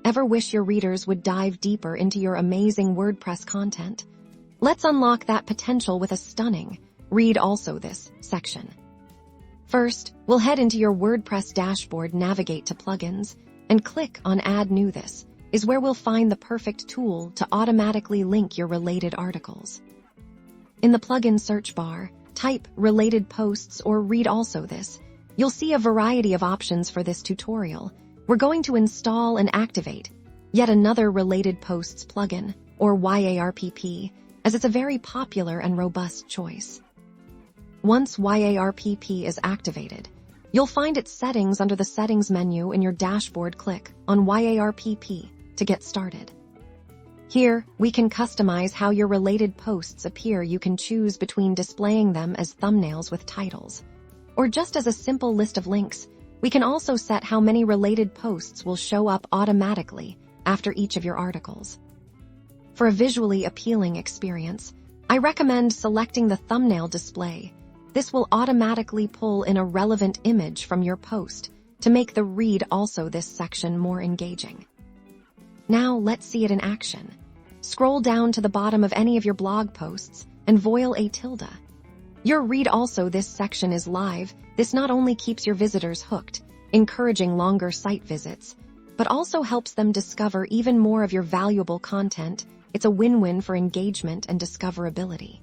Ever wish your readers would dive deeper into your amazing WordPress content? Let's unlock that potential with a stunning Read Also This section. First, we'll head into your WordPress dashboard, navigate to Plugins, and click on Add New. This is where we'll find the perfect tool to automatically link your related articles. In the plugin search bar, type Related Posts or Read Also This. You'll see a variety of options for this tutorial. We're going to install and activate yet another Related Posts plugin, or YARPP, as it's a very popular and robust choice. Once YARPP is activated, you'll find its settings under the Settings menu in your dashboard. Click on YARPP to get started. Here, we can customize how your related posts appear. You can choose between displaying them as thumbnails with titles, or just as a simple list of links. We can also set how many related posts will show up automatically after each of your articles. For a visually appealing experience, I recommend selecting the thumbnail display. This will automatically pull in a relevant image from your post to make the Read Also This section more engaging. Now let's see it in action. Scroll down to the bottom of any of your blog posts and voil a tilde. Your Read Also This section is live. This not only keeps your visitors hooked, encouraging longer site visits, but also helps them discover even more of your valuable content. It's a win-win for engagement and discoverability.